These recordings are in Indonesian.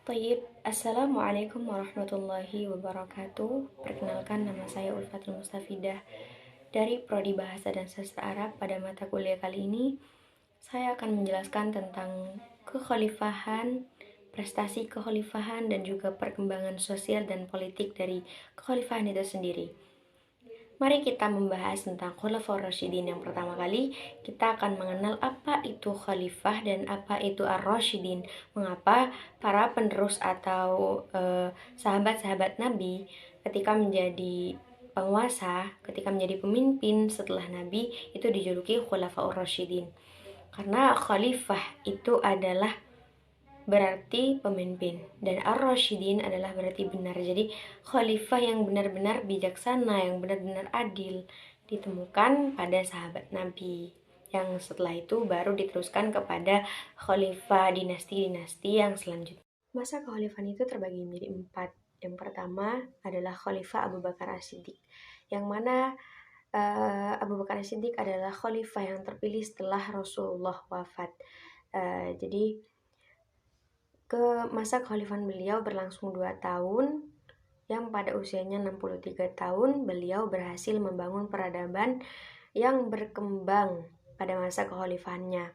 Tayyib, Assalamualaikum warahmatullahi wabarakatuh. Perkenalkan, nama saya Ulfatul Mustafidah dari Prodi Bahasa dan Sastra Arab. Pada mata kuliah kali ini, saya akan menjelaskan tentang kekhalifahan, prestasi kekhalifahan, dan juga perkembangan sosial dan politik dari kekhalifahan itu sendiri. Mari kita membahas tentang Khulafaur Rasyidin. Yang pertama kali, kita akan mengenal apa itu khalifah dan apa itu Ar-Rasyidin. Mengapa para penerus atau sahabat-sahabat Nabi ketika menjadi penguasa, ketika menjadi pemimpin setelah Nabi, itu dijuluki Khulafaur Rasyidin. Karena khalifah itu adalah berarti pemimpin, dan ar-rasyidin adalah berarti benar. Jadi khalifah yang benar-benar bijaksana, yang benar-benar adil, ditemukan pada sahabat Nabi, yang setelah itu baru diteruskan kepada khalifah dinasti-dinasti yang selanjutnya. Masa kekhalifahan itu terbagi menjadi 4. Yang pertama adalah Khalifah Abu Bakar As-Siddiq, yang mana Abu Bakar As-Siddiq adalah khalifah yang terpilih setelah Rasulullah wafat. Jadi masa kekhalifahan beliau berlangsung 2 tahun, yang pada usianya 63 tahun beliau berhasil membangun peradaban yang berkembang pada masa kekhalifahannya,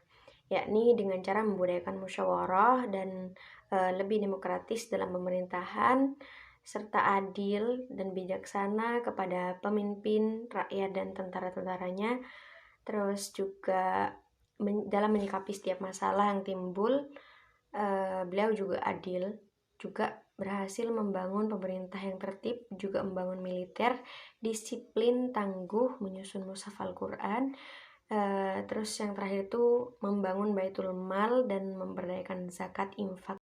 yakni dengan cara membudayakan musyawarah dan lebih demokratis dalam pemerintahan, serta adil dan bijaksana kepada pemimpin, rakyat, dan tentara-tentaranya. Terus juga dalam menyikapi setiap masalah yang timbul, beliau juga adil, juga berhasil membangun pemerintah yang tertib, juga membangun militer, disiplin, tangguh, menyusun mushaf Al-Quran. Terus yang terakhir itu membangun Baitul Mal dan memberdayakan zakat, infak.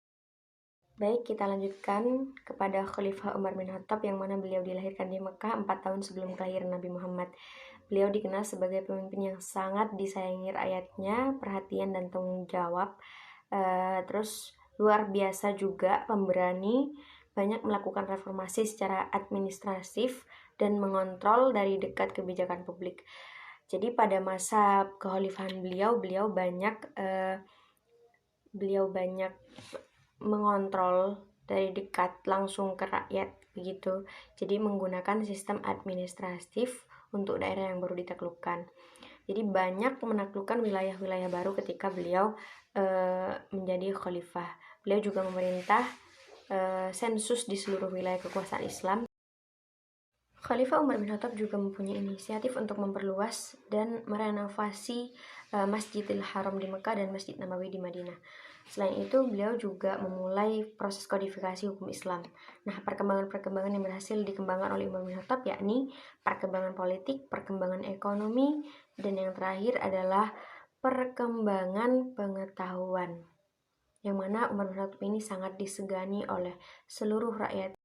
Baik, kita lanjutkan kepada Khalifah Umar bin Khattab, yang mana beliau dilahirkan di Mekah 4 tahun sebelum kelahiran Nabi Muhammad. Beliau dikenal sebagai pemimpin yang sangat disayangi rakyatnya, perhatian dan tanggung jawab. Terus luar biasa juga, pemberani, banyak melakukan reformasi secara administratif dan mengontrol dari dekat kebijakan publik. Jadi pada masa kekhalifahan beliau banyak mengontrol dari dekat langsung ke rakyat begitu. Jadi menggunakan sistem administratif untuk daerah yang baru ditaklukkan. Jadi banyak menaklukkan wilayah-wilayah baru ketika beliau menjadi khalifah. Beliau juga memerintah sensus di seluruh wilayah kekuasaan Islam. Khalifah Umar bin Khattab juga mempunyai inisiatif untuk memperluas dan merenovasi Masjidil Haram di Mekah dan Masjid Nabawi di Madinah. Selain itu, beliau juga memulai proses kodifikasi hukum Islam. Nah, perkembangan-perkembangan yang berhasil dikembangkan oleh Umar bin Khattab yakni perkembangan politik, perkembangan ekonomi, dan yang terakhir adalah perkembangan pengetahuan, yang mana Umar bin Khattab ini sangat disegani oleh seluruh rakyat.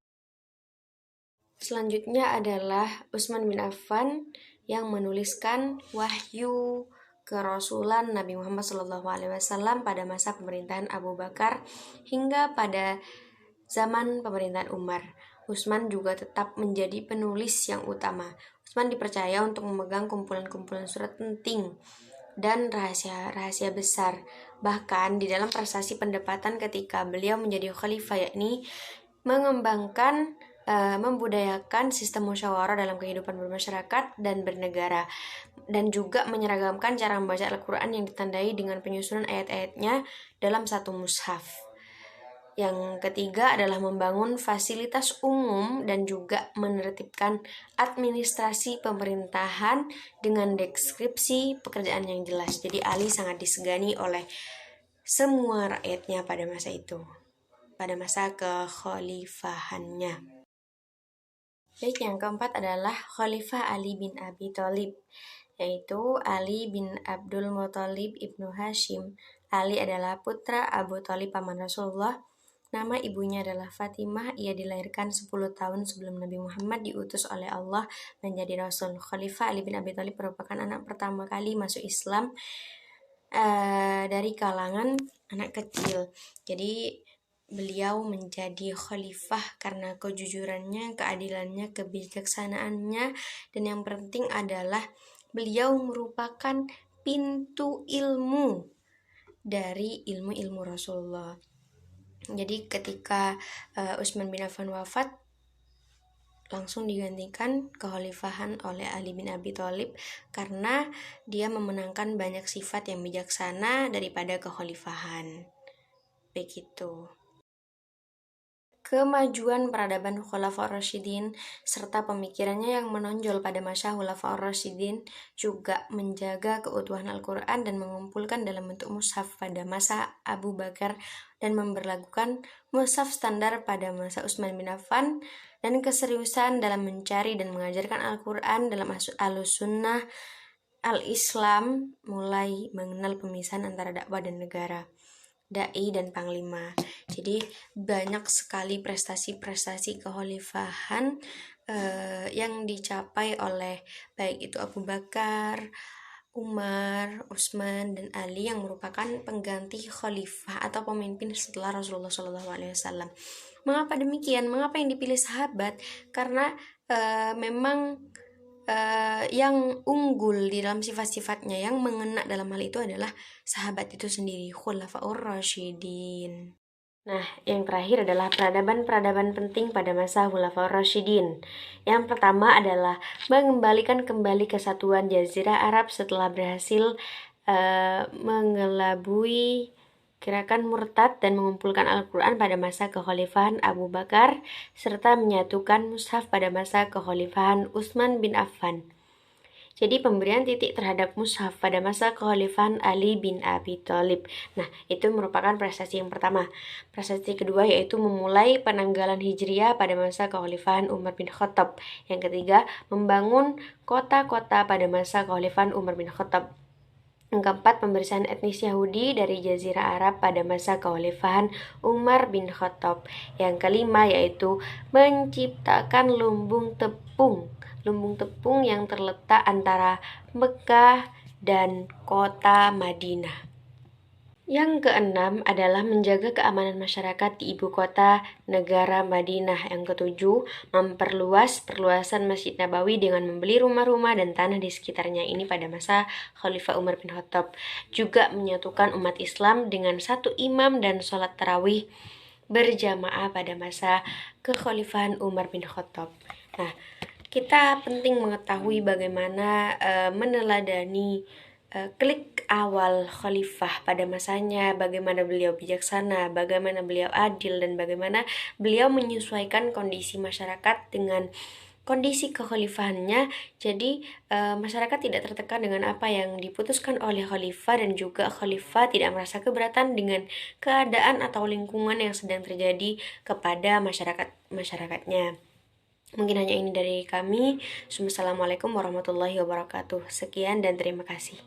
Selanjutnya adalah Utsman bin Affan, yang menuliskan wahyu kerasulan Nabi Muhammad SAW pada masa pemerintahan Abu Bakar hingga pada zaman pemerintahan Umar. Utsman juga tetap menjadi penulis yang utama. Utsman dipercaya untuk memegang kumpulan-kumpulan surat penting dan rahasia-rahasia besar. Bahkan di dalam prestasi pendapatan ketika beliau menjadi khalifah, yakni mengembangkan membudayakan sistem musyawarah dalam kehidupan bermasyarakat dan bernegara, dan juga menyeragamkan cara membaca Al-Quran yang ditandai dengan penyusunan ayat-ayatnya dalam satu mushaf. Yang ketiga adalah membangun fasilitas umum dan juga menertibkan administrasi pemerintahan dengan deskripsi pekerjaan yang jelas. Jadi Ali sangat disegani oleh semua rakyatnya pada masa itu, pada masa kekhalifahannya. Baik, yang keempat adalah Khalifah Ali bin Abi Thalib, yaitu Ali bin Abdul Muthalib ibnu Hashim. Ali adalah putra Abu Thalib paman Rasulullah. Nama ibunya adalah Fatimah. Ia dilahirkan 10 tahun sebelum Nabi Muhammad diutus oleh Allah menjadi Rasul. Khalifah Ali bin Abi Thalib merupakan anak pertama kali masuk Islam dari kalangan anak kecil. Jadi beliau menjadi khalifah karena kejujurannya, keadilannya, kebijaksanaannya, dan yang penting adalah beliau merupakan pintu ilmu dari ilmu-ilmu Rasulullah. Jadi ketika Utsman bin Affan wafat, langsung digantikan kekhalifahan oleh Ali bin Abi Thalib karena dia memenangkan banyak sifat yang bijaksana daripada kekhalifahan. Begitu. Kemajuan peradaban Khulafaur Rasyidin serta pemikirannya yang menonjol pada masa Khulafaur Rasyidin juga menjaga keutuhan Al-Quran dan mengumpulkan dalam bentuk mushaf pada masa Abu Bakar dan memberlakukan mushaf standar pada masa Utsman bin Affan, dan keseriusan dalam mencari dan mengajarkan Al-Quran dalam Ahlus-Sunnah Al-Islam mulai mengenal pemisahan antara dakwah dan negara, dai dan panglima. Jadi banyak sekali prestasi-prestasi kekhalifahan yang dicapai oleh baik itu Abu Bakar, Umar, Utsman, dan Ali yang merupakan pengganti khalifah atau pemimpin setelah Rasulullah SAW. Mengapa demikian? Mengapa yang dipilih sahabat? Karena memang yang unggul di dalam sifat-sifatnya, yang mengena dalam hal itu adalah sahabat itu sendiri, Khulafaur Rasyidin. Nah, yang terakhir adalah peradaban-peradaban penting pada masa Khulafaur Rasyidin. Yang pertama adalah mengembalikan kembali kesatuan Jazirah Arab setelah berhasil mengelabui gerakan murtad dan mengumpulkan Al-Quran pada masa kekhalifahan Abu Bakar, serta menyatukan mushaf pada masa kekhalifahan Utsman bin Affan. Jadi pemberian titik terhadap mushaf pada masa kekhalifahan Ali bin Abi Thalib. Nah, itu merupakan prestasi yang pertama. Prestasi kedua yaitu memulai penanggalan Hijriah pada masa kekhalifahan Umar bin Khattab. Yang ketiga, membangun kota-kota pada masa kekhalifahan Umar bin Khattab. Yang keempat, pemberian etnis Yahudi dari Jazirah Arab pada masa kekhalifahan Umar bin Khattab. Yang kelima yaitu menciptakan lumbung tepung yang terletak antara Mekah dan kota Madinah. Yang keenam adalah menjaga keamanan masyarakat di ibu kota negara Madinah. Yang ketujuh, memperluas perluasan Masjid Nabawi dengan membeli rumah-rumah dan tanah di sekitarnya ini pada masa Khalifah Umar bin Khattab. Juga menyatukan umat Islam dengan satu imam dan sholat tarawih berjamaah pada masa kekhalifahan Umar bin Khattab. Nah, kita penting mengetahui bagaimana meneladani klik awal khalifah pada masanya, bagaimana beliau bijaksana, bagaimana beliau adil, dan bagaimana beliau menyesuaikan kondisi masyarakat dengan kondisi kekhalifahannya. Jadi masyarakat tidak tertekan dengan apa yang diputuskan oleh khalifah, dan juga khalifah tidak merasa keberatan dengan keadaan atau lingkungan yang sedang terjadi kepada masyarakatnya. Mungkin hanya ini dari kami. Assalamualaikum warahmatullahi wabarakatuh. Sekian dan terima kasih.